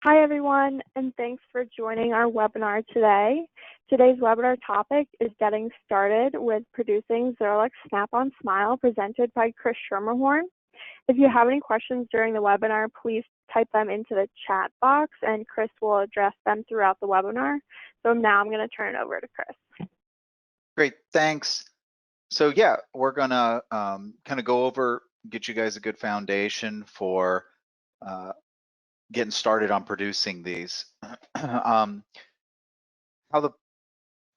Hi everyone, and thanks for joining our webinar today. Today's webinar topic is getting started with producing Zirlux Snap-On Smile presented by Kris Schermerhorn. If you have any questions during the webinar, please type them into the chat box and Kris will address them throughout the webinar. So now I'm going to turn it over to Kris. Great, thanks. So yeah, we're gonna kind of go over, get you guys a good foundation for getting started on producing these. How the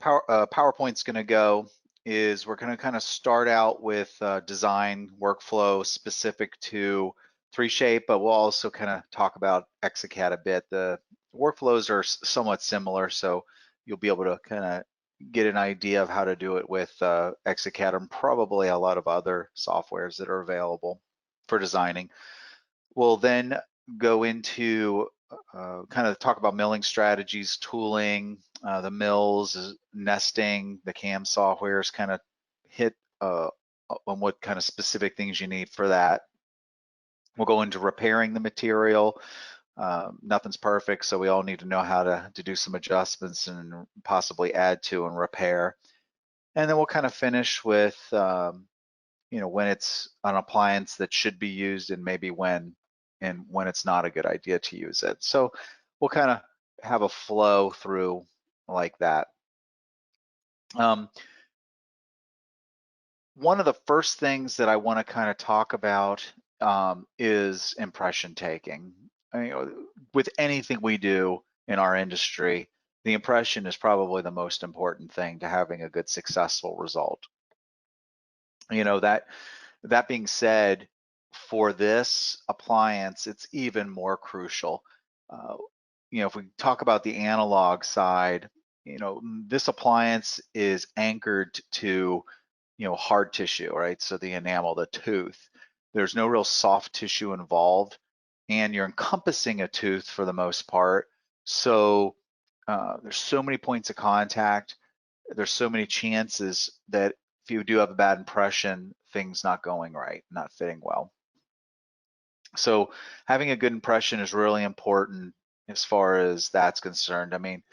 PowerPoint's gonna go is we're gonna kind of start out with design workflow specific to 3Shape, but we'll also kind of talk about Exocad a bit. The workflows are somewhat similar, so you'll be able to kind of get an idea of how to do it with Exocad and probably a lot of other softwares that are available for designing. We'll then go into kind of talk about milling strategies, tooling, the mills, nesting, the CAM softwares, kind of hit on what kind of specific things you need for that. We'll go into repairing the material. Nothing's perfect, so we all need to know how to do some adjustments and possibly add to and repair. And then we'll kind of finish with, when it's an appliance that should be used and maybe when it's not a good idea to use it. So we'll kind of have a flow through like that. One of the first things that I want to kind of talk about is impression taking. With anything we do in our industry, the impression is probably the most important thing to having a good, successful result. That being said, for this appliance, it's even more crucial. If we talk about the analog side, this appliance is anchored to, hard tissue, right? So the enamel, the tooth. There's no real soft tissue involved, and you're encompassing a tooth for the most part. So there's so many points of contact. There's so many chances that if you do have a bad impression, things not going right, not fitting well. So having a good impression is really important as far as that's concerned. I mean,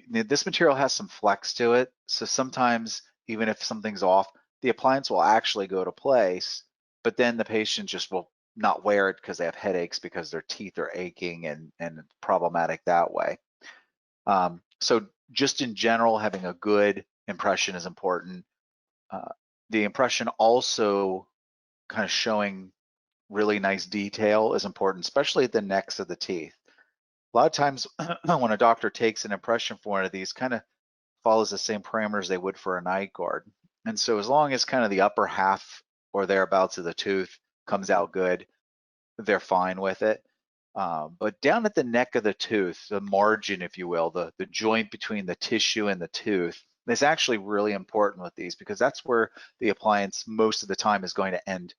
this material has some flex to it, so sometimes even if something's off, the appliance will actually go to place, but then the patient just will not wear it because they have headaches because their teeth are aching and problematic that way. So just in general, having a good impression is important. The impression also kind of showing really nice detail is important, especially at the necks of the teeth. A lot of times when a doctor takes an impression for one of these, kind of follows the same parameters they would for a night guard. And so as long as kind of the upper half or thereabouts of the tooth comes out good, they're fine with it. But down at the neck of the tooth, the margin, if you will, the joint between the tissue and the tooth, is actually really important with these because that's where the appliance most of the time is going to end.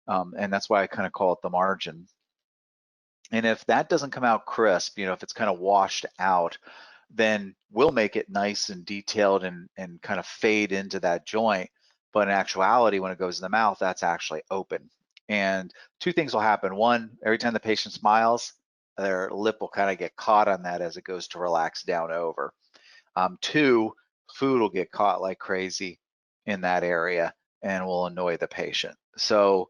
And that's why I kind of call it the margin. And if that doesn't come out crisp, if it's kind of washed out, then we'll make it nice and detailed and kind of fade into that joint. But in actuality, when it goes in the mouth, that's actually open. And two things will happen. One, every time the patient smiles, their lip will kind of get caught on that as it goes to relax down over. Two, food will get caught like crazy in that area and will annoy the patient. So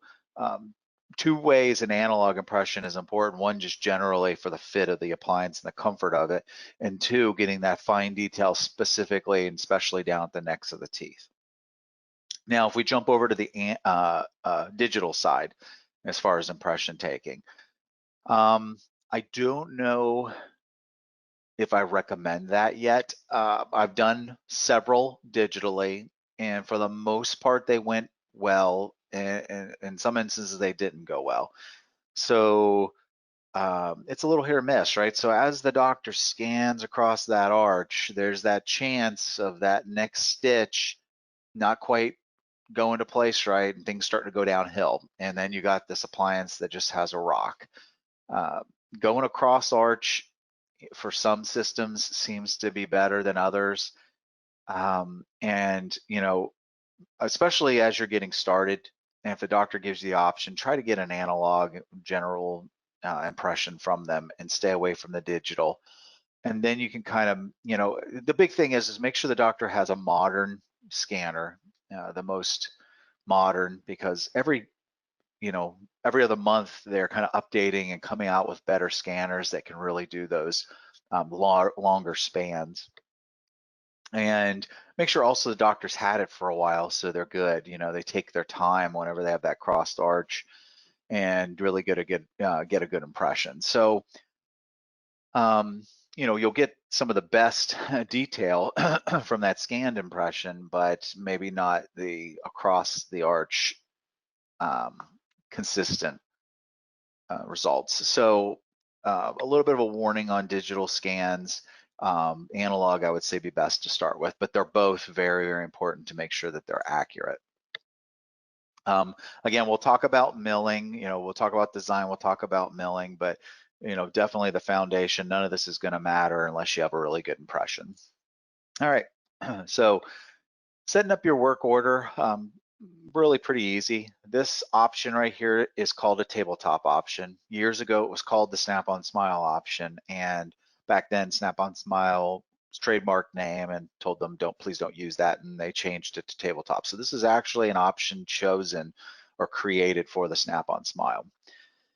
two ways an analog impression is important. One, just generally for the fit of the appliance and the comfort of it. And two, getting that fine detail specifically and especially down at the necks of the teeth. Now, if we jump over to the digital side, as far as impression taking, I don't know if I recommend that yet. I've done several digitally, and for the most part, they went well, and in some instances, they didn't go well. So it's a little hit or miss, right? So as the doctor scans across that arch, there's that chance of that next stitch not quite go into place right and things start to go downhill. And then you got this appliance that just has a rock. Going across arch for some systems seems to be better than others. And, especially as you're getting started, and if the doctor gives you the option, try to get an analog general impression from them and stay away from the digital. And then you can kind of, the big thing is make sure the doctor has a modern scanner, the most modern, because every other month they're kind of updating and coming out with better scanners that can really do those longer spans. And make sure also the doctor's had it for a while, so they're good. They take their time whenever they have that crossed arch and really get a good impression. So you'll get some of the best detail from that scanned impression, but maybe not the across the arch consistent results. So a little bit of a warning on digital scans. Analog, I would say, be best to start with, but they're both very, very important to make sure that they're accurate. Again, we'll talk about milling, we'll talk about design, we'll talk about milling, but definitely the foundation, none of this is gonna matter unless you have a really good impression. All right, so setting up your work order, really pretty easy. This option right here is called a tabletop option. Years ago, it was called the Snap-on Smile option, and back then, Snap-on Smile trademark name and told them please don't use that, and they changed it to tabletop. So this is actually an option chosen or created for the Snap-on Smile.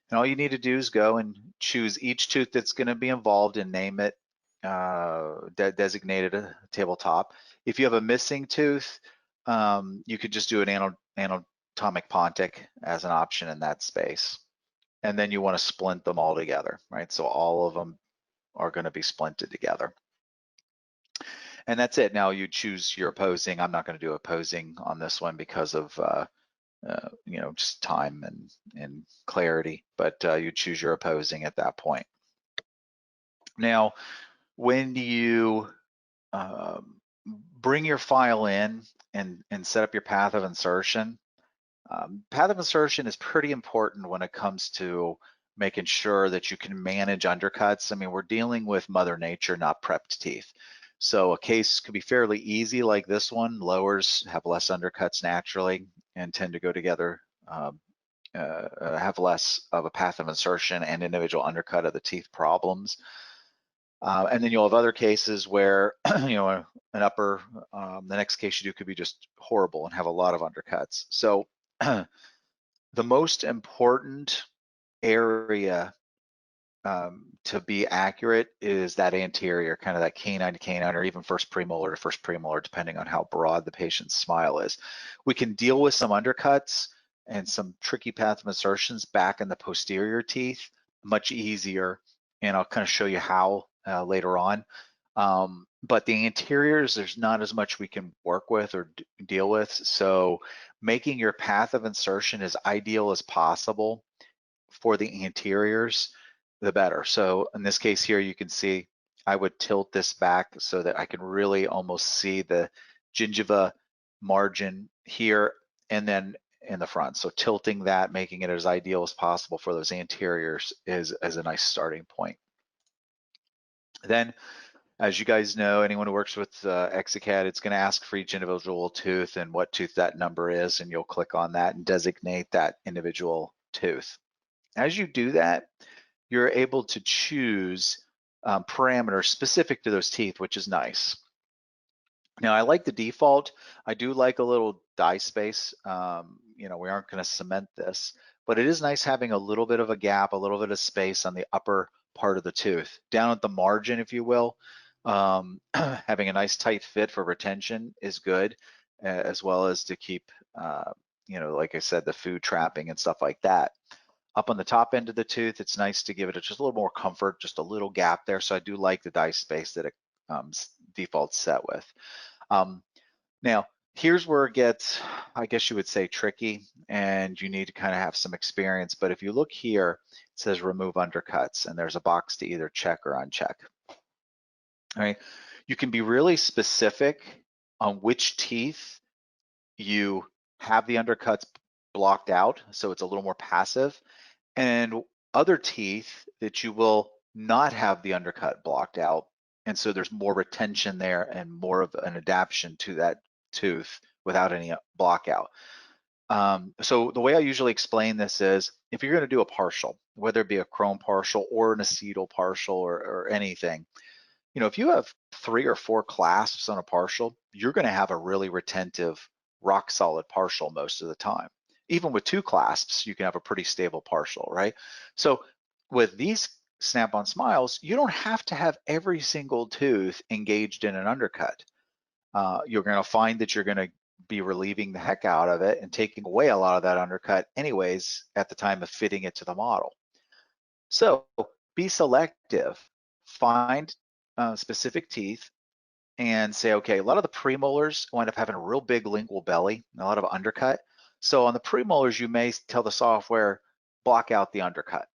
And all you need to do is go and choose each tooth that's going to be involved and name it, designated a tabletop. If you have a missing tooth, you could just do an anatomic pontic as an option in that space. And then you want to splint them all together, right? So all of them are going to be splinted together. And that's it. Now you choose your opposing. I'm not going to do opposing on this one because of just time and clarity, but you choose your opposing at that point. Now, when you bring your file in and set up your path of insertion, path of insertion is pretty important when it comes to making sure that you can manage undercuts. I mean, we're dealing with Mother Nature, not prepped teeth. So a case could be fairly easy like this one. Lowers have less undercuts naturally and tend to go together, have less of a path of insertion and individual undercut of the teeth problems. And then you'll have other cases where, an upper, the next case you do could be just horrible and have a lot of undercuts. So the most important area to be accurate is that anterior, kind of that canine to canine, or even first premolar to first premolar, depending on how broad the patient's smile is. We can deal with some undercuts and some tricky path of insertions back in the posterior teeth much easier, and I'll kind of show you how later on. But the anteriors, there's not as much we can work with or deal with. So making your path of insertion as ideal as possible for the anteriors, the better. So in this case here, you can see I would tilt this back so that I can really almost see the gingiva margin here and then in the front. So tilting that, making it as ideal as possible for those anteriors is a nice starting point. Then, as you guys know, anyone who works with Exocad, it's going to ask for each individual tooth and what tooth that number is, and you'll click on that and designate that individual tooth. As you do that, you're able to choose parameters specific to those teeth, which is nice. Now, I like the default. I do like a little die space. We aren't going to cement this, but it is nice having a little bit of a gap, a little bit of space on the upper part of the tooth. Down at the margin, if you will, having a nice tight fit for retention is good, as well as to keep, like I said, the food trapping and stuff like that. Up on the top end of the tooth, it's nice to give it just a little more comfort, just a little gap there. So I do like the die space that it defaults set with. Now, here's where it gets, I guess you would say, tricky, and you need to kind of have some experience. But if you look here, it says remove undercuts, and there's a box to either check or uncheck. All right, you can be really specific on which teeth you have the undercuts blocked out, so it's a little more passive, and other teeth that you will not have the undercut blocked out, and so there's more retention there and more of an adaptation to that tooth without any block out. So the way I usually explain this is, if you're going to do a partial, whether it be a chrome partial or an acetal partial or anything, if you have 3 or 4 clasps on a partial, you're going to have a really retentive, rock solid partial most of the time. Even with 2 clasps, you can have a pretty stable partial, right? So with these Snap-on Smiles, you don't have to have every single tooth engaged in an undercut. You're going to find that you're going to be relieving the heck out of it and taking away a lot of that undercut anyways at the time of fitting it to the model. So be selective, find specific teeth and say, okay, a lot of the premolars wind up having a real big lingual belly, a lot of undercut. So on the premolars, you may tell the software, block out the undercut.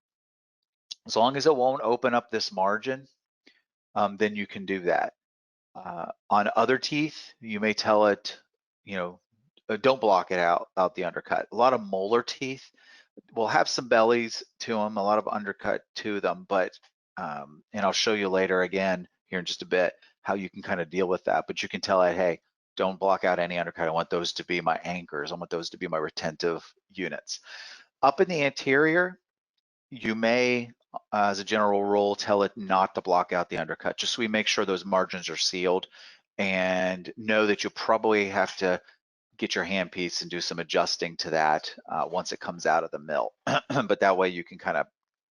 As long as it won't open up this margin, then you can do that. On other teeth, you may tell it, don't block it out the undercut. A lot of molar teeth will have some bellies to them, a lot of undercut to them, but and I'll show you later again here in just a bit how you can kind of deal with that. But you can tell it, hey, don't block out any undercut. I want those to be my anchors. I want those to be my retentive units. Up in the anterior, you may, as a general rule, tell it not to block out the undercut, just so we make sure those margins are sealed, and know that you probably have to get your handpiece and do some adjusting to that once it comes out of the mill. But that way you can kind of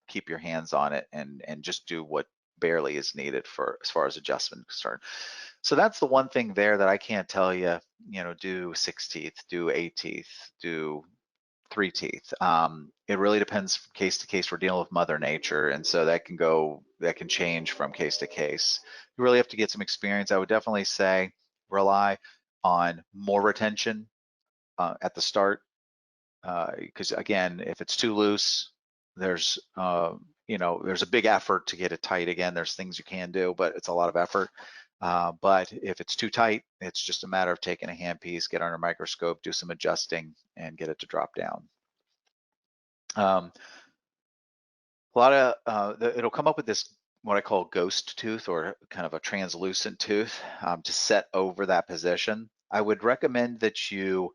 keep your hands on it and just do what barely is needed for as far as adjustment is concerned. So that's the one thing there that I can't tell you, do 6 teeth, do 8 teeth, do 3 teeth. It really depends from case to case. We're dealing with Mother Nature, and so that can change from case to case. You really have to get some experience. I would definitely say rely on more retention at the start, because again, if it's too loose, there's there's a big effort to get it tight again. There's things you can do, but it's a lot of effort. But if it's too tight, it's just a matter of taking a handpiece, get under a microscope, do some adjusting, and get it to drop down. A lot of it'll come up with this what I call ghost tooth, or kind of a translucent tooth, to set over that position. I would recommend that your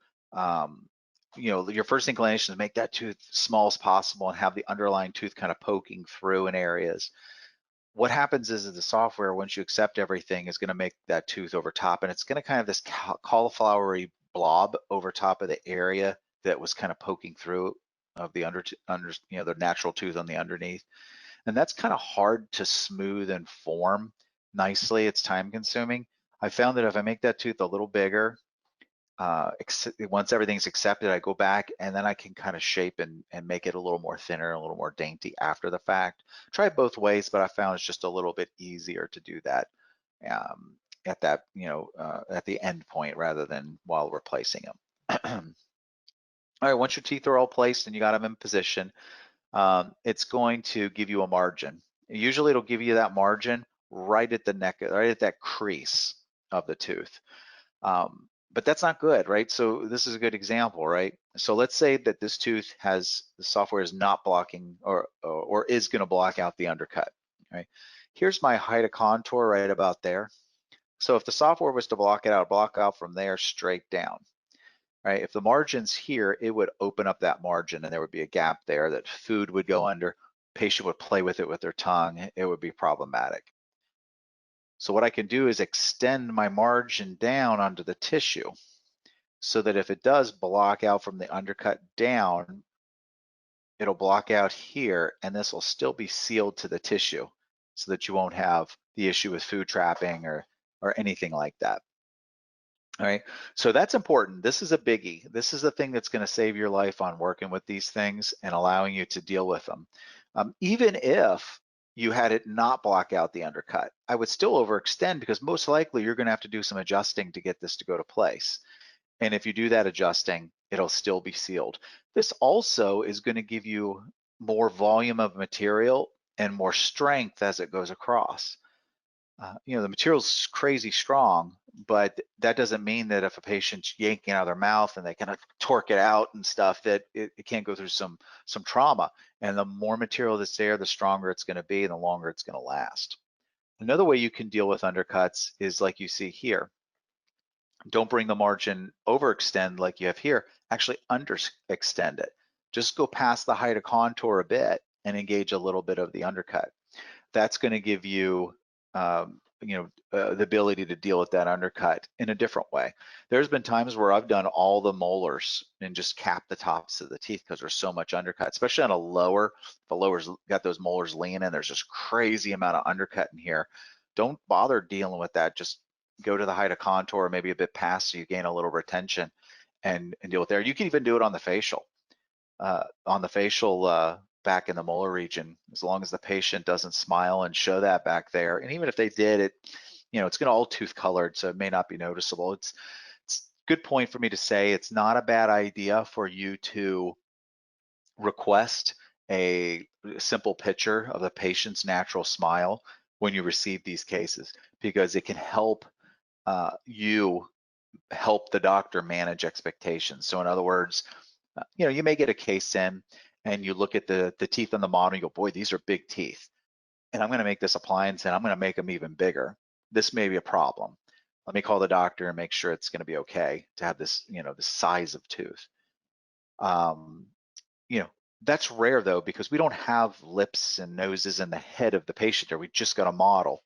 first inclination is make that tooth small as possible and have the underlying tooth kind of poking through in areas. What happens is that the software, once you accept everything, is going to make that tooth over top, and it's going to kind of this cauliflowery blob over top of the area that was kind of poking through of the the natural tooth on the underneath. And that's kind of hard to smooth and form nicely. It's time consuming. I found that if I make that tooth a little bigger, once everything's accepted, I go back and then I can kind of shape and make it a little more thinner, a little more dainty after the fact. Try it both ways, but I found it's just a little bit easier to do that at that, at the end point rather than while replacing them. All right, once your teeth are all placed and you got them in position, it's going to give you a margin. Usually it'll give you that margin right at the neck, right at that crease of the tooth. But that's not good, right? So this is a good example, right? So let's say that this tooth the software is not blocking or is going to block out the undercut, right? Here's my height of contour right about there. So if the software was to block out from there straight down, right? If the margin's here, it would open up that margin and there would be a gap there that food would go under, patient would play with it with their tongue, it would be problematic. So what I can do is extend my margin down onto the tissue so that if it does block out from the undercut down, it'll block out here and this will still be sealed to the tissue so that you won't have the issue with food trapping or anything like that. All right, so that's important. This is a biggie. This is the thing that's going to save your life on working with these things and allowing you to deal with them. Even if you had it not block out the undercut, I would still overextend because most likely you're going to have to do some adjusting to get this to go to place. And if you do that adjusting, it'll still be sealed. This also is going to give you more volume of material and more strength as it goes across. The material's crazy strong, but that doesn't mean that if a patient's yanking out of their mouth and they kind of torque it out and stuff, that it can't go through some trauma. And the more material that's there, the stronger it's going to be and the longer it's going to last. Another way you can deal with undercuts is like you see here. Don't bring the margin overextend like you have here, actually underextend it. Just go past the height of contour a bit and engage a little bit of the undercut. That's going to give you, the ability to deal with that undercut in a different way. There's been times where I've done all the molars and just capped the tops of the teeth because there's so much undercut, especially on a lower. If the lower's got those molars leaning, there's just crazy amount of undercut in here. Don't bother dealing with that. Just go to the height of contour, maybe a bit past, so you gain a little retention and deal with there. You can even do it on the facial. Back in the molar region, as long as the patient doesn't smile and show that back there. And even if they did, it's going to all tooth colored, so it may not be noticeable. It's a good point for me to say it's not a bad idea for you to request a simple picture of the patient's natural smile when you receive these cases, because it can help you help the doctor manage expectations. So in other words, you may get a case in and you look at the teeth on the model and you go, boy, these are big teeth. And I'm going to make this appliance and I'm going to make them even bigger. This may be a problem. Let me call the doctor and make sure it's going to be okay to have this, the size of tooth. Um, that's rare though, because we don't have lips and noses in the head of the patient there. We just got a model.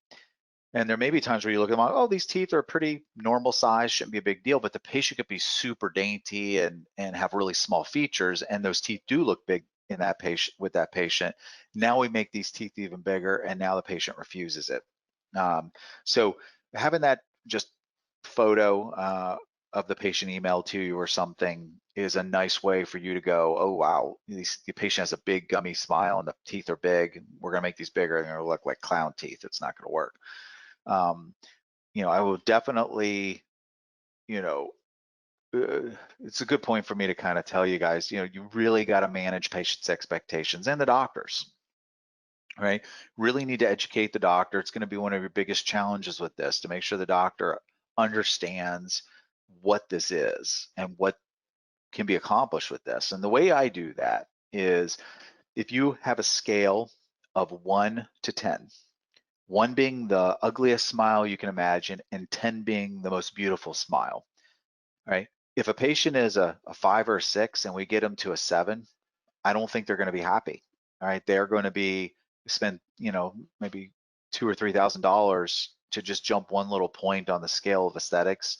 And there may be times where you look at them, oh, these teeth are pretty normal size, shouldn't be a big deal, but the patient could be super dainty and have really small features, and those teeth do look big in that patient with that patient. Now we make these teeth even bigger, and now the patient refuses it. So having that just photo of the patient emailed to you or something is a nice way for you to go, oh wow, the patient has a big gummy smile and the teeth are big. We're gonna make these bigger and they're gonna look like clown teeth. It's not gonna work. I will definitely, it's a good point for me to kind of tell you guys, you really got to manage patients' expectations and the doctors, right? Really need to educate the doctor. It's going to be one of your biggest challenges with this, to make sure the doctor understands what this is and what can be accomplished with this. And the way I do that is, if you have a scale of 1 to 10, 1 being the ugliest smile you can imagine, and 10 being the most beautiful smile, right? If a patient is a 5 or a 6 and we get them to a 7, I don't think they're going to be happy. All right, they're going to be spend maybe $2,000 or $3,000 to just jump one little point on the scale of aesthetics.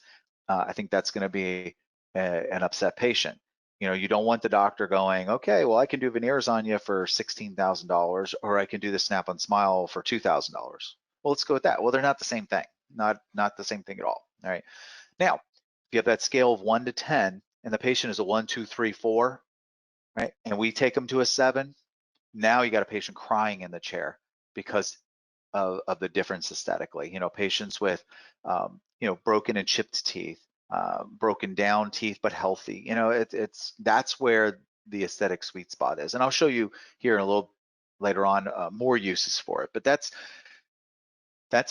I think that's going to be an upset patient. You don't want the doctor going, okay, well, I can do veneers on you for $16,000, or I can do the Snap-on Smile for $2,000. Well, let's go with that. Well, they're not the same thing. Not the same thing at all. All right. Now, if you have that scale of 1 to 10, and the patient is a 1, 2, 3, 4, right, and we take them to a 7, now you got a patient crying in the chair because of the difference aesthetically. Patients with broken and chipped teeth, broken down teeth but healthy. That's where the aesthetic sweet spot is. And I'll show you here in a little later on more uses for it. But that's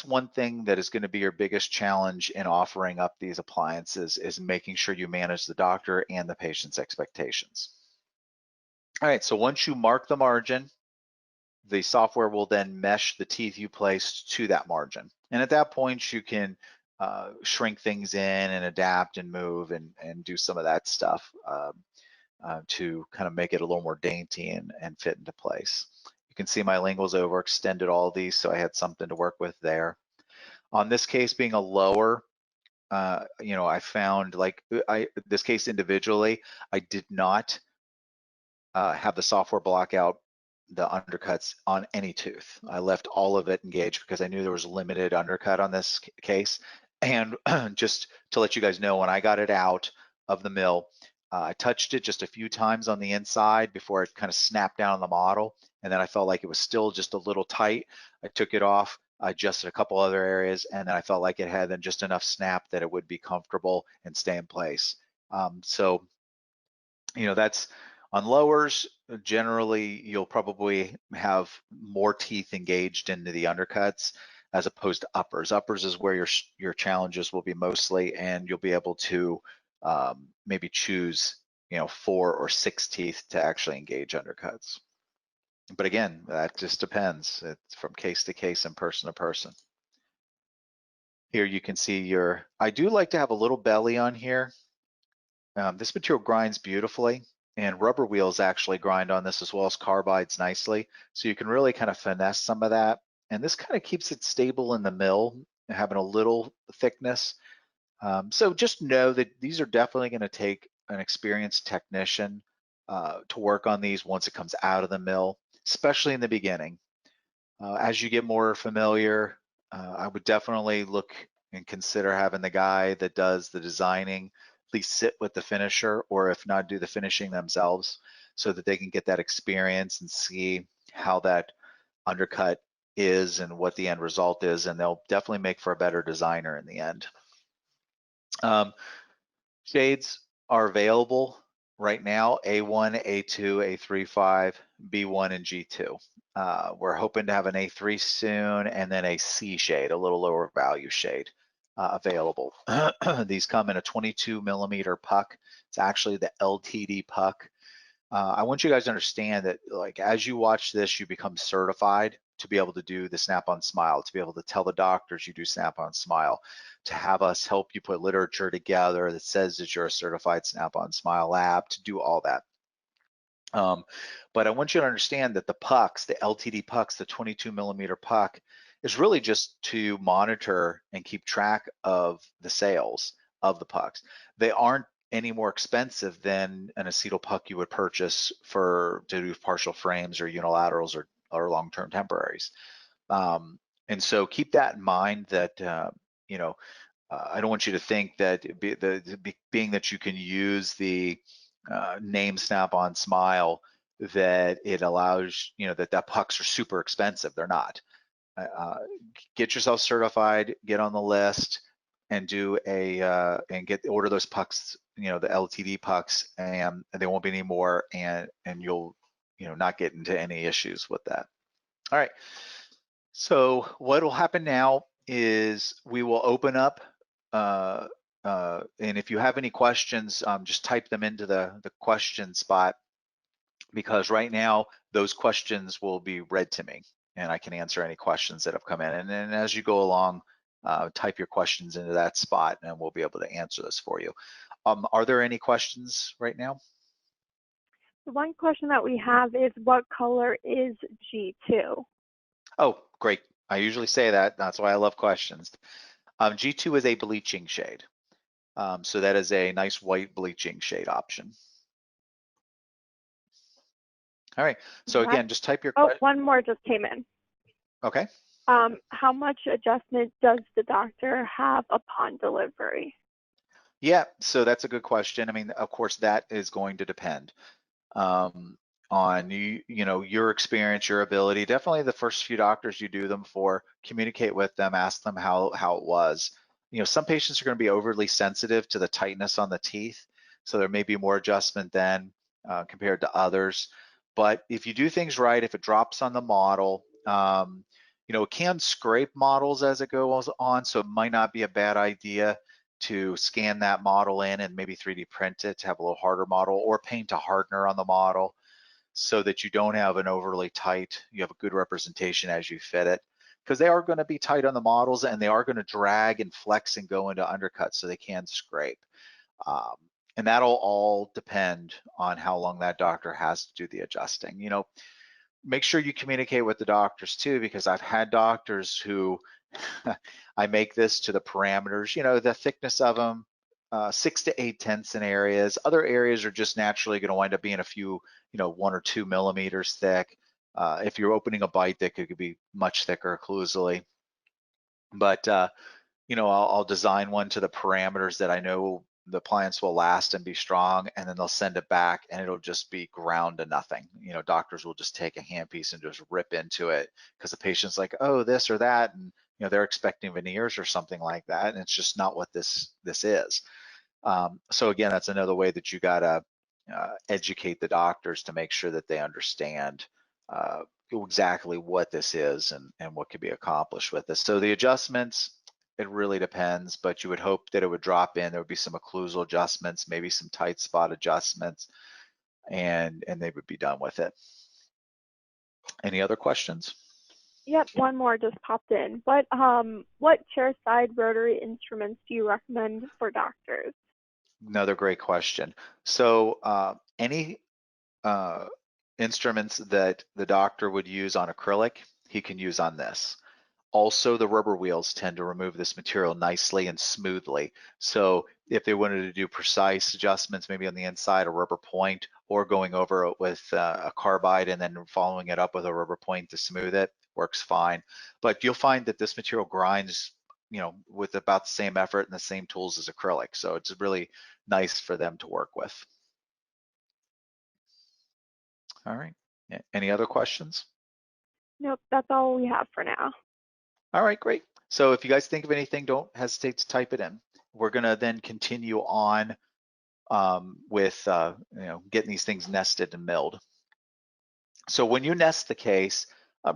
one thing that is going to be your biggest challenge in offering up these appliances, is making sure you manage the doctor and the patient's expectations. All right, so once you mark the margin, the software will then mesh the teeth you placed to that margin. And at that point, you can shrink things in and adapt and move and do some of that stuff to kind of make it a little more dainty and fit into place. You can see my linguals overextended all of these, so I had something to work with there. On this case being a lower, I found, like, this case individually, I did not have the software block out the undercuts on any tooth. I left all of it engaged because I knew there was limited undercut on this case. And just to let you guys know, when I got it out of the mill, I touched it just a few times on the inside before it kind of snapped down on the model. And then I felt like it was still just a little tight. I took it off, I adjusted a couple other areas, and then I felt like it had then just enough snap that it would be comfortable and stay in place. So that's on lowers. Generally, you'll probably have more teeth engaged into the undercuts as opposed to uppers. Uppers is where your challenges will be mostly, and you'll be able to maybe choose 4 or 6 teeth to actually engage undercuts. But again, that just depends. It's from case to case and person to person. Here you can see I do like to have a little belly on here. This material grinds beautifully, and rubber wheels actually grind on this as well as carbides nicely. So you can really kind of finesse some of that. And this kind of keeps it stable in the mill, having a little thickness. So just know that these are definitely going to take an experienced technician to work on these once it comes out of the mill, especially in the beginning. As you get more familiar, I would definitely look and consider having the guy that does the designing at least sit with the finisher, or if not, do the finishing themselves so that they can get that experience and see how that undercut is and what the end result is, and they'll definitely make for a better designer in the end. Shades are available right now, A1, A2, A3, 5, B1, and G2. We're hoping to have an A3 soon, and then a C shade, a little lower value shade available. These come in a 22 millimeter puck. It's actually the LTD puck. I want you guys to understand that, like, as you watch this, you become certified to be able to do the Snap-on Smile, to be able to tell the doctors you do Snap-on Smile, to have us help you put literature together that says that you're a certified Snap-on Smile lab, to do all that. But I want you to understand that the pucks, the LTD pucks, the 22 millimeter puck, is really just to monitor and keep track of the sales of the pucks. They aren't any more expensive than an acetal puck you would purchase to do partial frames or unilaterals or long-term temporaries. And so keep that in mind, that I don't want you to think that being that you can use the name Snap-on Smile, that it allows, that pucks are super expensive. They're not. Get yourself certified, get on the list, and order those pucks, the LTD pucks, and there won't be any more, and you'll not get into any issues with that. All right. So what will happen now is we will open up, and if you have any questions, just type them into the question spot, because right now those questions will be read to me and I can answer any questions that have come in. And then as you go along, type your questions into that spot and we'll be able to answer this for you. Are there any questions right now? The one question that we have is, what color is G2? Oh, great. I usually say that. That's why I love questions. G2 is a bleaching shade. So that is a nice white bleaching shade option. All right. So again, just type your question. One more just came in. Okay. How much adjustment does the doctor have upon delivery? Yeah, so that's a good question. I mean, of course, that is going to depend on your experience, your ability. Definitely the first few doctors you do them for, communicate with them, ask them how it was. Some patients are going to be overly sensitive to the tightness on the teeth, so there may be more adjustment then compared to others. But if you do things right, if it drops on the model, it can scrape models as it goes on, so it might not be a bad idea to scan that model in and maybe 3D print it to have a little harder model, or paint a hardener on the model so that you don't have an overly tight, you have a good representation as you fit it, because they are going to be tight on the models and they are going to drag and flex and go into undercuts, so they can scrape. And that'll all depend on how long that doctor has to do the adjusting. Make sure you communicate with the doctors too, because I've had doctors who I make this to the parameters, the thickness of them, 6 to 8 tenths in areas. Other areas are just naturally going to wind up being a few, 1 or 2 millimeters thick. If you're opening a bite, that could be much thicker occlusally. But I'll design one to the parameters that I know the appliance will last and be strong, and then they'll send it back and it'll just be ground to nothing. Doctors will just take a handpiece and just rip into it because the patient's like, oh, this or that, and they're expecting veneers or something like that, and it's just not what this is. So again, that's another way that you gotta educate the doctors to make sure that they understand exactly what this is and what could be accomplished with this. So the adjustments, it really depends, but you would hope that it would drop in. There would be some occlusal adjustments, maybe some tight spot adjustments, and they would be done with it. Any other questions? Yep, one more just popped in. What chairside rotary instruments do you recommend for doctors? Another great question. So any instruments that the doctor would use on acrylic, he can use on this. Also, the rubber wheels tend to remove this material nicely and smoothly. So if they wanted to do precise adjustments, maybe on the inside, a rubber point, or going over it with a carbide and then following it up with a rubber point to smooth it, works fine. But you'll find that this material grinds, with about the same effort and the same tools as acrylic. So it's really nice for them to work with. All right. Any other questions? Nope, that's all we have for now. All right, great. So if you guys think of anything, don't hesitate to type it in. We're gonna then continue on with getting these things nested and milled. So when you nest the case,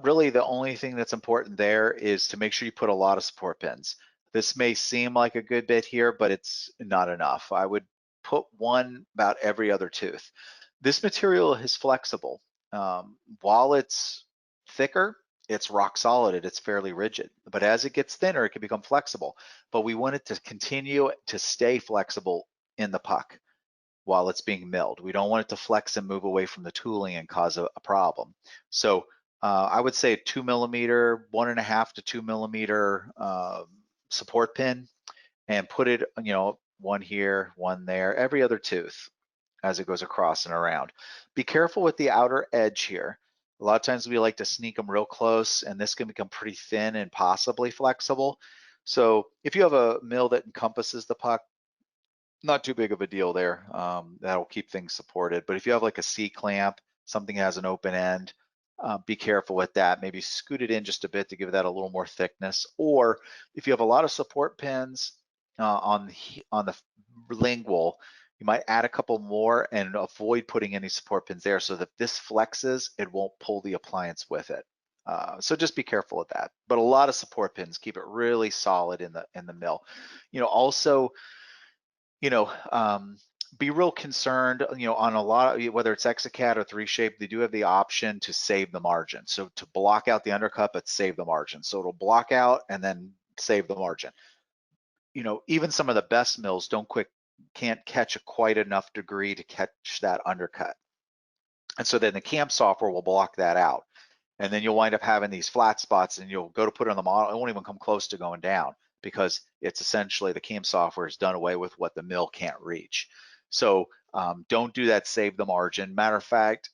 really the only thing that's important there is to make sure you put a lot of support pins. This may seem like a good bit here, but it's not enough. I would put one about every other tooth. This material is flexible. While it's thicker, it's rock solid, it's fairly rigid. But as it gets thinner, it can become flexible. But we want it to continue to stay flexible in the puck while it's being milled. We don't want it to flex and move away from the tooling and cause a problem. So I would say 2 millimeter, 1.5 to 2 millimeter support pin, and put it, one here, one there, every other tooth as it goes across and around. Be careful with the outer edge here. A lot of times we like to sneak them real close, and this can become pretty thin and possibly flexible. So if you have a mill that encompasses the puck, not too big of a deal there. That'll keep things supported. But if you have like a C-clamp, something that has an open end, be careful with that. Maybe scoot it in just a bit to give that a little more thickness. Or if you have a lot of support pins on the lingual, you might add a couple more and avoid putting any support pins there so that this flexes, it won't pull the appliance with it. So just be careful with that. But a lot of support pins keep it really solid in the mill. Also, be real concerned, on a lot of, whether it's Exocad or 3Shape, they do have the option to save the margin. So to block out the undercut, but save the margin. So it'll block out and then save the margin. Even some of the best mills can't catch quite enough degree to catch that undercut. And so then the CAM software will block that out. And then you'll wind up having these flat spots and you'll go to put it on the model, it won't even come close to going down because it's essentially the CAM software has done away with what the mill can't reach. So don't do that, save the margin. Matter of fact,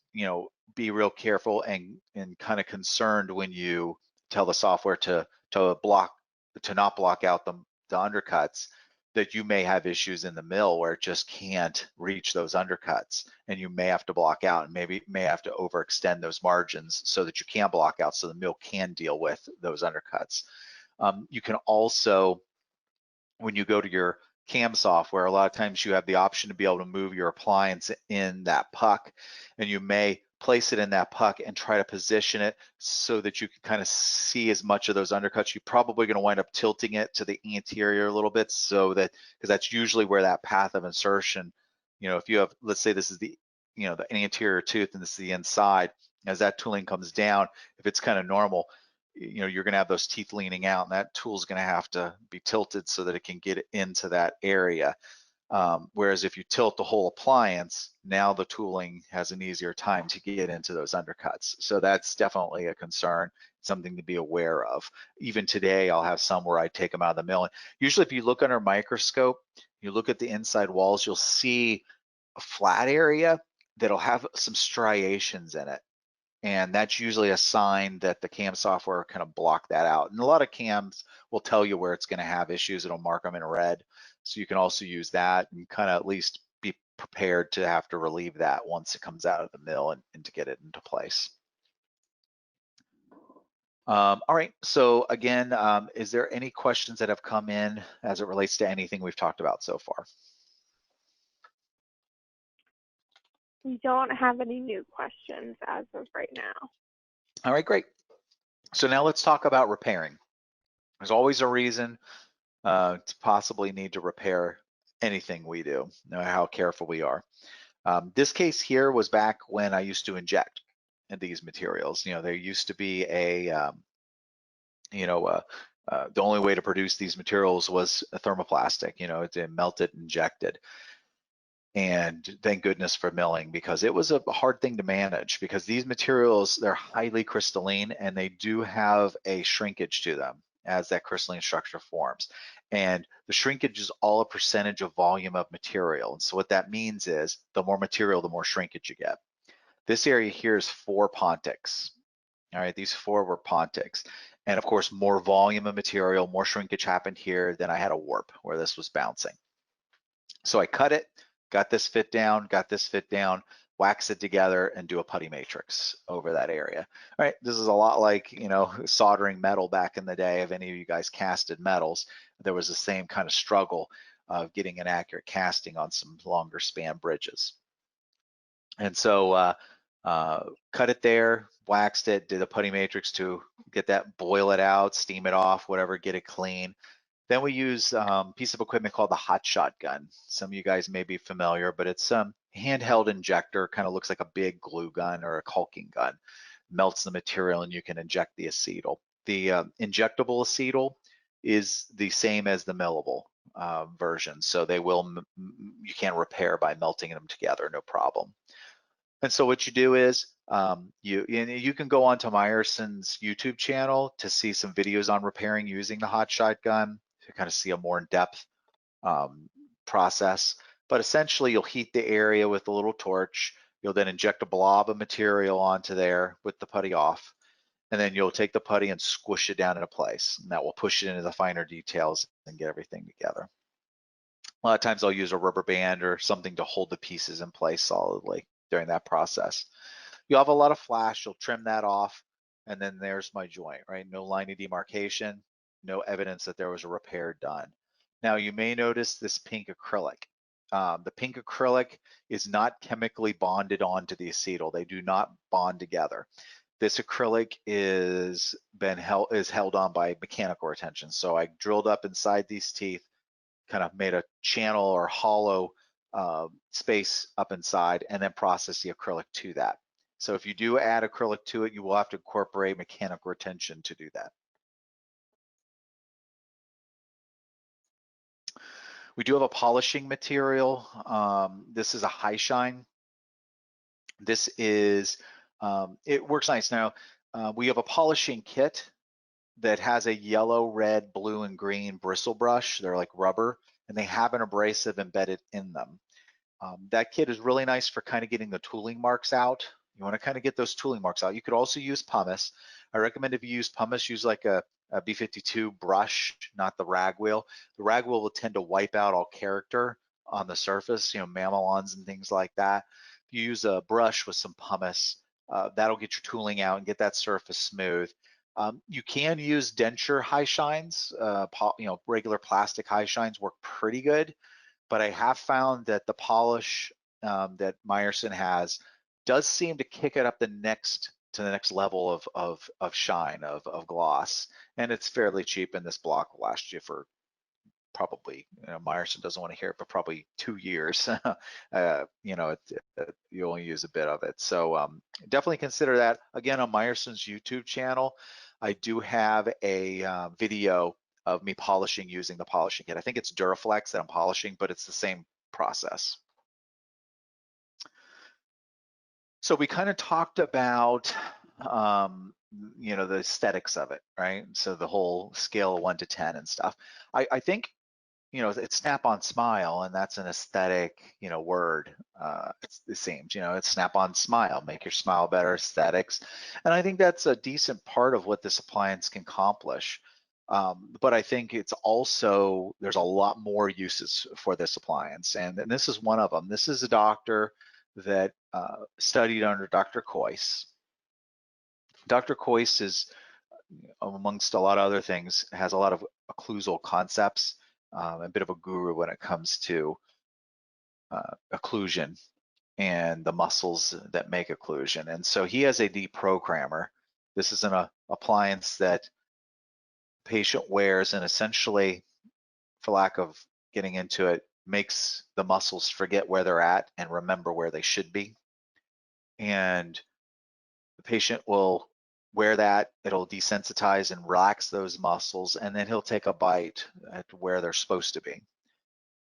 be real careful and kind of concerned when you tell the software to not block out the undercuts, that you may have issues in the mill where it just can't reach those undercuts, and you may have to block out and maybe may have to overextend those margins so that you can block out so the mill can deal with those undercuts. You can also, when you go to your CAM software, a lot of times you have the option to be able to move your appliance in that puck, and you may place it in that puck and try to position it so that you can kind of see as much of those undercuts. You're probably going to wind up tilting it to the anterior a little bit so that, because that's usually where that path of insertion, if you have, let's say this is the anterior tooth and this is the inside, as that tooling comes down, if it's kind of normal, you're going to have those teeth leaning out, and that tool is going to have to be tilted so that it can get into that area. Whereas if you tilt the whole appliance, now the tooling has an easier time to get into those undercuts. So that's definitely a concern, something to be aware of. Even today, I'll have some where I take them out of the mill. And usually if you look under a microscope, you look at the inside walls, you'll see a flat area that'll have some striations in it. And that's usually a sign that the CAM software kind of block that out. And a lot of CAMs will tell you where it's going to have issues. It'll mark them in red. So you can also use that and kind of at least be prepared to have to relieve that once it comes out of the mill and to get it into place. All right, so again, is there any questions that have come in as it relates to anything we've talked about so far? We don't have any new questions as of right now. All right, great. So now let's talk about repairing. There's always a reason to possibly need to repair anything we do, no matter how careful we are. This case here was back when I used to inject in these materials. There used to be a the only way to produce these materials was a thermoplastic, to melt it, injected. And thank goodness for milling, because it was a hard thing to manage, because these materials, they're highly crystalline and they do have a shrinkage to them as that crystalline structure forms. And the shrinkage is all a percentage of volume of material. And so what that means is the more material, the more shrinkage you get. This area here is 4 pontics. All right, these 4 were pontics. And of course, more volume of material, more shrinkage happened here. Then I had a warp where this was bouncing. So I cut it, got this fit down, wax it together, and do a putty matrix over that area. All right, this is a lot like, soldering metal back in the day. If any of you guys casted metals, there was the same kind of struggle of getting an accurate casting on some longer span bridges. And so cut it there, waxed it, did a putty matrix to get that, boil it out, steam it off, whatever, get it clean. Then we use a piece of equipment called the hot shot gun. Some of you guys may be familiar, but it's a handheld injector, kind of looks like a big glue gun or a caulking gun. Melts the material and you can inject the acetal. The injectable acetal is the same as the millable version, so you can repair by melting them together, no problem. And so what you do is you can go onto Meyerson's YouTube channel to see some videos on repairing using the hot shot gun, to kind of see a more in-depth process. But essentially, you'll heat the area with a little torch. You'll then inject a blob of material onto there with the putty off. And then you'll take the putty and squish it down into place. And that will push it into the finer details and get everything together. A lot of times I'll use a rubber band or something to hold the pieces in place solidly during that process. You'll have a lot of flash, you'll trim that off, and then there's my joint, right? No line of demarcation, no evidence that there was a repair done. Now you may notice this pink acrylic. The pink acrylic is not chemically bonded onto the acetal. They do not bond together. This acrylic is held on by mechanical retention. So I drilled up inside these teeth, kind of made a channel or hollow space up inside, and then process the acrylic to that. So if you do add acrylic to it, you will have to incorporate mechanical retention to do that. We do have a polishing material. This is a high shine. This is, it works nice. Now, we have a polishing kit that has a yellow, red, blue, and green bristle brush. They're like rubber, and they have an abrasive embedded in them. That kit is really nice for kind of getting the tooling marks out. You want to kind of get those tooling marks out. You could also use pumice. I recommend if you use pumice, use like a B52 brush, not the rag wheel. The rag wheel will tend to wipe out all character on the surface, mamelons and things like that. If you use a brush with some pumice, that'll get your tooling out and get that surface smooth. You can use denture high shines. Regular plastic high shines work pretty good, but I have found that the polish that Meyerson has does seem to kick it up to the next level of shine, of gloss, and it's fairly cheap. And this block will last you for probably, Meyerson doesn't want to hear it, but probably 2 years. You only use a bit of it, so definitely consider that. Again, on Meyerson's YouTube channel, I do have a video of me polishing using the polishing kit. I think it's Duraflex that I'm polishing, but it's the same process. So we kind of talked about the aesthetics of it, right? So the whole scale of 1 to 10 and stuff. I think it's Snap-on Smile, and that's an aesthetic word. It seems it's Snap-on Smile, make your smile better, aesthetics, and I think that's a decent part of what this appliance can accomplish. But I think it's also, there's a lot more uses for this appliance, and this is one of them. This is a doctor that studied under Dr. Kris. Dr. Kris is, amongst a lot of other things, has a lot of occlusal concepts, a bit of a guru when it comes to occlusion and the muscles that make occlusion. And so he has a deprogrammer. This is an appliance that patient wears, and essentially, for lack of getting into it, makes the muscles forget where they're at and remember where they should be. And the patient will wear that, it'll desensitize and relax those muscles, and then he'll take a bite at where they're supposed to be.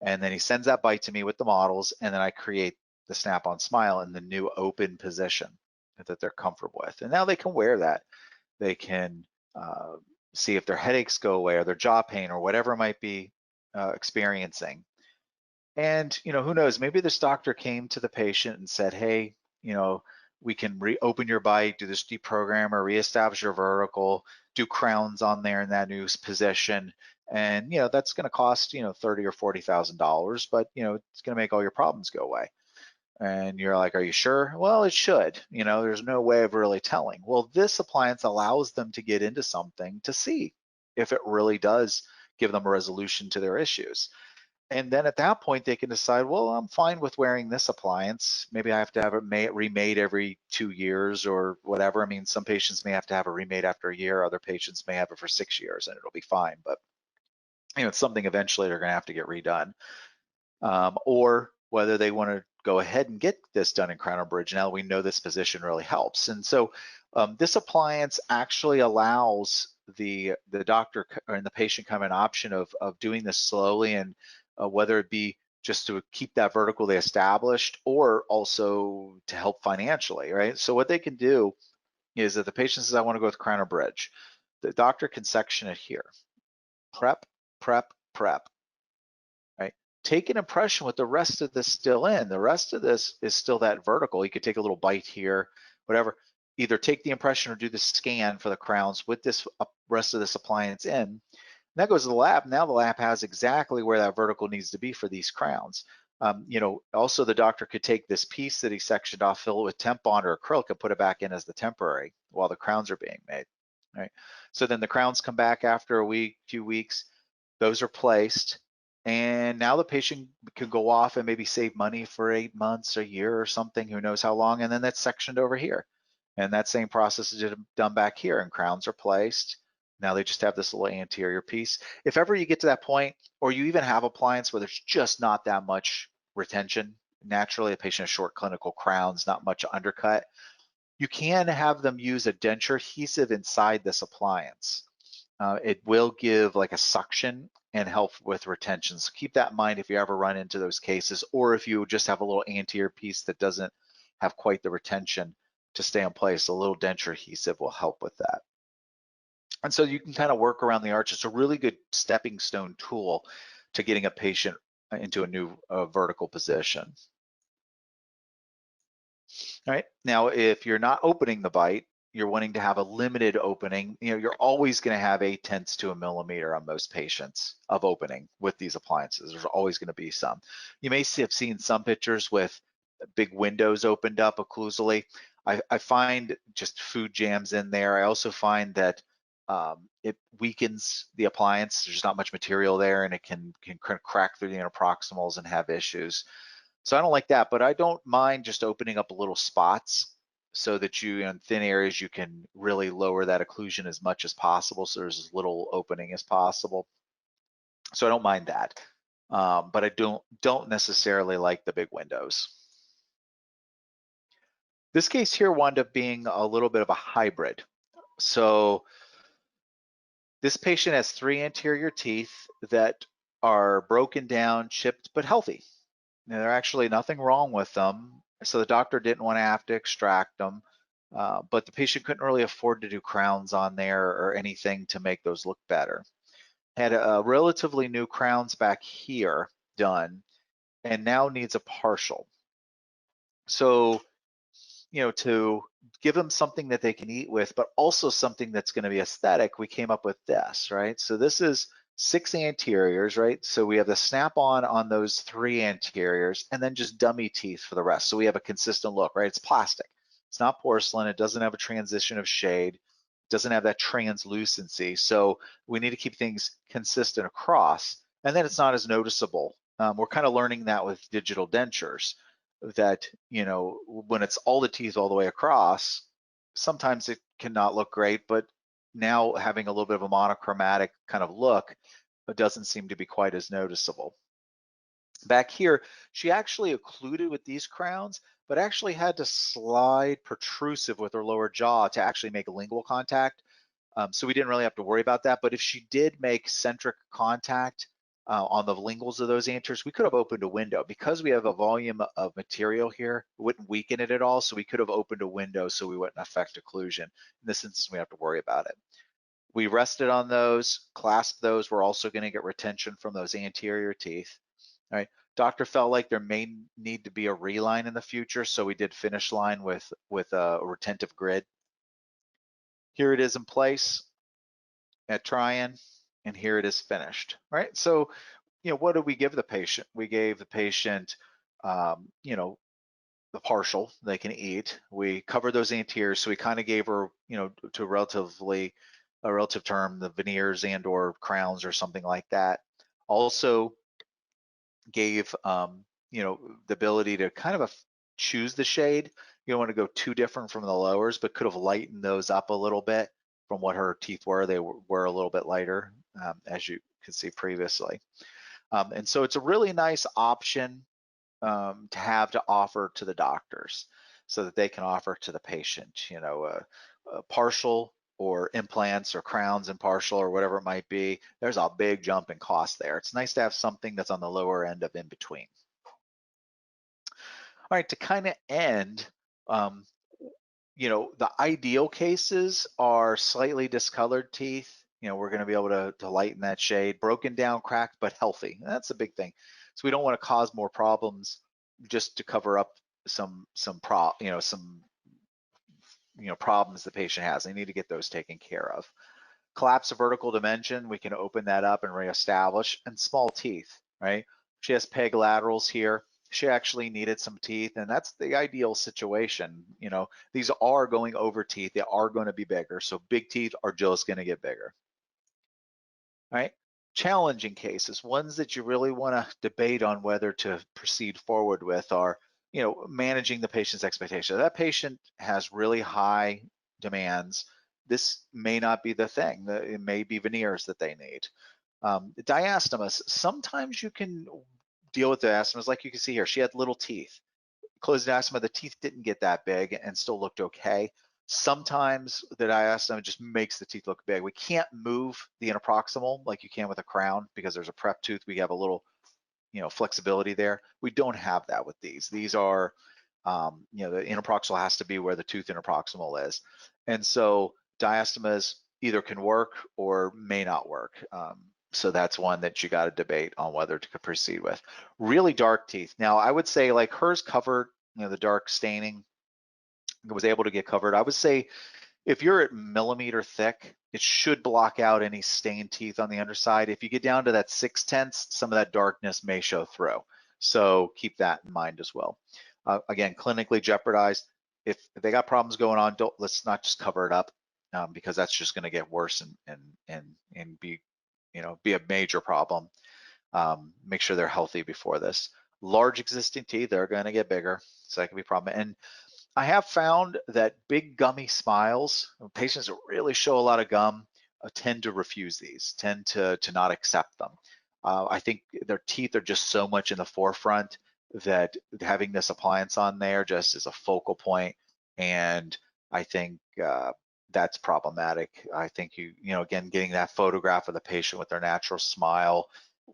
And then he sends that bite to me with the models, and then I create the Snap-on Smile in the new open position that they're comfortable with. And now they can wear that. They can see if their headaches go away or their jaw pain or whatever might be experiencing. And who knows, maybe this doctor came to the patient and said, hey, we can reopen your bite, do this deprogram or reestablish your vertical, do crowns on there in that new position. And that's going to cost $30,000 or $40,000, but it's going to make all your problems go away. And you're like, are you sure? Well, it should. There's no way of really telling. Well, this appliance allows them to get into something to see if it really does give them a resolution to their issues. And then at that point, they can decide, well, I'm fine with wearing this appliance. Maybe I have to have it remade every 2 years or whatever. I mean, some patients may have to have it remade after a year. Other patients may have it for 6 years and it'll be fine. But it's something eventually they're going to have to get redone. Or whether they want to go ahead and get this done in crown or bridge. Now we know this position really helps. And so this appliance actually allows the doctor and the patient kind of an option of doing this slowly, and whether it be just to keep that vertical they established or also to help financially, right? So what they can do is that the patient says, I want to go with crown or bridge. The doctor can section it here. Prep, prep, prep. Take an impression with the rest of this still in. The rest of this is still that vertical. You could take a little bite here, whatever. Either take the impression or do the scan for the crowns with this rest of this appliance in. And that goes to the lab. Now the lab has exactly where that vertical needs to be for these crowns. Also the doctor could take this piece that he sectioned off, fill it with temp bond or acrylic, and put it back in as the temporary while the crowns are being made. Right. So then the crowns come back after a week, few weeks. Those are placed. And now the patient can go off and maybe save money for 8 months, a year or something, who knows how long, and then that's sectioned over here. And that same process is done back here, and crowns are placed. Now they just have this little anterior piece. If ever you get to that point, or you even have appliance where there's just not that much retention, naturally a patient has short clinical crowns, not much undercut, you can have them use a denture adhesive inside this appliance. It will give like a suction and help with retention. So keep that in mind if you ever run into those cases, or if you just have a little anterior piece that doesn't have quite the retention to stay in place, a little denture adhesive will help with that. And so you can kind of work around the arch. It's a really good stepping stone tool to getting a patient into a new vertical position. All right, now if you're not opening the bite, you're wanting to have a limited opening, you're always going to have 0.8 to a millimeter on most patients of opening with these appliances. There's always going to be some. You may have seen some pictures with big windows opened up occlusally. I find just food jams in there. I also find that it weakens the appliance. There's not much material there, and it can crack through the interproximals and have issues. So I don't like that, but I don't mind just opening up little spots so that in thin areas, you can really lower that occlusion as much as possible, so there's as little opening as possible. So I don't mind that, but I don't necessarily like the big windows. This case here wound up being a little bit of a hybrid. So this patient has 3 anterior teeth that are broken down, chipped, but healthy. Now, there's actually nothing wrong with them, so the doctor didn't want to have to extract them, but the patient couldn't really afford to do crowns on there or anything to make those look better. Had a relatively new crowns back here done, and now needs a partial. So, to give them something that they can eat with, but also something that's going to be aesthetic, we came up with this, right? So this is 6 anteriors, right? So we have the snap-on on those 3 anteriors, and then just dummy teeth for the rest. So we have a consistent look, right? It's plastic. It's not porcelain. It doesn't have a transition of shade. It doesn't have that translucency. So we need to keep things consistent across, and then it's not as noticeable. We're kind of learning that with digital dentures, that when it's all the teeth all the way across, sometimes it cannot look great, but now having a little bit of a monochromatic kind of look, it doesn't seem to be quite as noticeable. Back here, she actually occluded with these crowns, but actually had to slide protrusive with her lower jaw to actually make lingual contact. So we didn't really have to worry about that. But if she did make centric contact on the linguals of those anteriors, we could have opened a window. Because we have a volume of material here, it wouldn't weaken it at all, so we could have opened a window so we wouldn't affect occlusion. In this instance, we have to worry about it. We rested on those, clasped those. We're also going to get retention from those anterior teeth. All right. Doctor felt like there may need to be a reline in the future, so we did finish line with a retentive grid. Here it is in place at try-in, and here it is finished. Right. So, what did we give the patient? We gave the patient, the partial they can eat. We covered those anteriors, so we kind of gave her, to a relative term, the veneers and or crowns or something like that. Also gave the ability to kind of choose the shade. You don't want to go too different from the lowers, but could have lightened those up a little bit from what her teeth were. They were a little bit lighter, as you could see previously. And so it's a really nice option to have to offer to the doctors so that they can offer to the patient, a partial or implants or crowns and partial or whatever it might be. There's a big jump in cost there. It's nice to have something that's on the lower end of in between. All right, to kind of end, the ideal cases are slightly discolored teeth. We're going to be able to lighten that shade, broken down, cracked, but healthy. That's a big thing. So we don't want to cause more problems just to cover up some problems the patient has. They need to get those taken care of. Collapse of vertical dimension, we can open that up and reestablish. And small teeth, right? She has peg laterals here. She actually needed some teeth, and that's the ideal situation. These are going over teeth. They are going to be bigger. So big teeth are just going to get bigger. All right. Challenging cases, ones that you really want to debate on whether to proceed forward with, are managing the patient's expectations. That patient has really high demands. This may not be the thing. It may be veneers that they need. Diastemas, sometimes you can deal with diastemas like you can see here. She had little teeth. Closed diastema, the teeth didn't get that big and still looked okay. Sometimes the diastema just makes the teeth look big. We can't move the interproximal like you can with a crown because there's a prep tooth. We have a little, flexibility there. We don't have that with these. These are, the interproximal has to be where the tooth interproximal is. And so diastemas either can work or may not work. So that's one that you got to debate on whether to proceed with. Really dark teeth. Now, I would say like hers covered, the dark staining was able to get covered. I would say if you're at millimeter thick, it should block out any stained teeth on the underside. If you get down to that 6/10, some of that darkness may show through. So keep that in mind as well. Again, clinically jeopardized. If they got problems going on, let's not just cover it up because that's just going to get worse and be a major problem. Make sure they're healthy before this. Large existing teeth, they're going to get bigger, so that can be a problem. And I have found that big gummy smiles, patients that really show a lot of gum tend to refuse these, tend to not accept them. I think their teeth are just so much in the forefront that having this appliance on there just is a focal point, and I think that's problematic. I think again, getting that photograph of the patient with their natural smile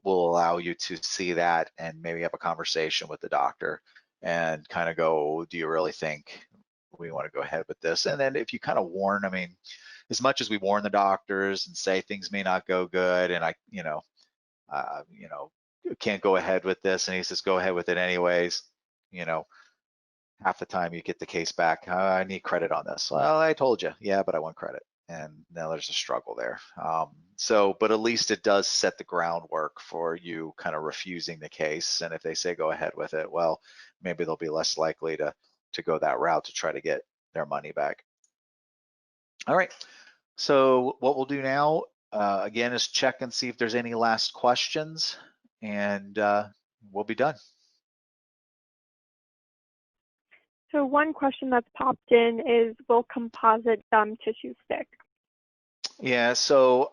will allow you to see that and maybe have a conversation with the doctor and kind of go, do you really think we want to go ahead with this? And then if you kind of warn, I mean, as much as we warn the doctors and say things may not go good, and I can't go ahead with this, and he says, go ahead with it anyways, half the time you get the case back, I need credit on this. Well, I told you, yeah, but I want credit. And now there's a struggle there. But at least it does set the groundwork for you kind of refusing the case. And if they say go ahead with it, well, maybe they'll be less likely to go that route to try to get their money back. All right, so what we'll do now, again, is check and see if there's any last questions, and we'll be done. So one question that's popped in is, will composite gum tissue stick? Yeah, so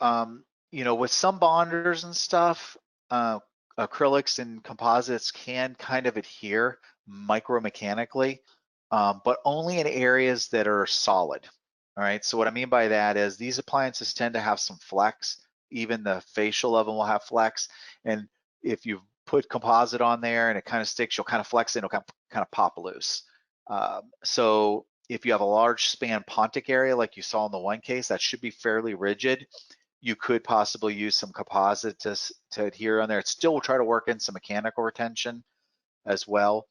with some bonders and stuff, acrylics and composites can kind of adhere micromechanically, but only in areas that are solid. All right, so what I mean by that is these appliances tend to have some flex. Even the facial of them will have flex. And if you put composite on there and it kind of sticks, you'll kind of flex it, it'll kind of pop loose. So if you have a large span pontic area like you saw in the one case, that should be fairly rigid. You could possibly use some composite to adhere on there. It still will try to work in some mechanical retention as well.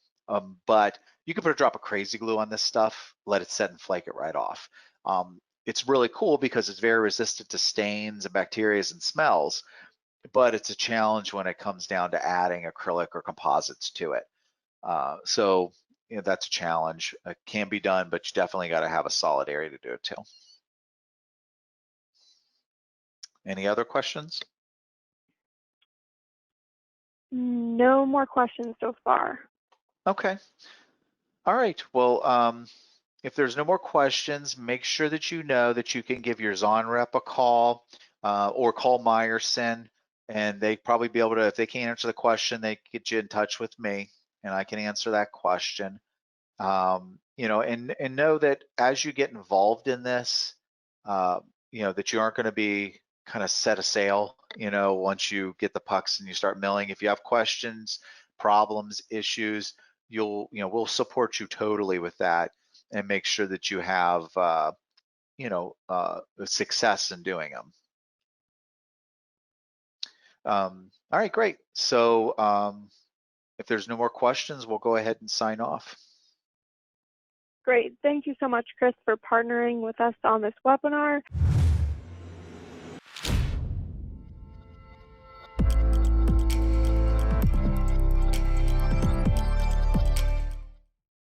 But you can put a drop of crazy glue on this stuff, let it set and flake it right off. It's really cool because it's very resistant to stains and bacteria and smells, but it's a challenge when it comes down to adding acrylic or composites to it. So that's a challenge. It can be done, but you definitely got to have a solid area to do it too. Any other questions? No more questions so far. Okay. All right. Well, if there's no more questions, make sure that you know that you can give your Zahn rep a call or call Meyerson, and they probably be able to, if they can't answer the question, they get you in touch with me and I can answer that question. And know that as you get involved in this, that you aren't going to be kind of set a sail, once you get the pucks and you start milling. If you have questions, problems, issues, we'll support you totally with that and make sure that you have, success in doing them. All right, great. So if there's no more questions, we'll go ahead and sign off. Great. Thank you so much, Kris, for partnering with us on this webinar.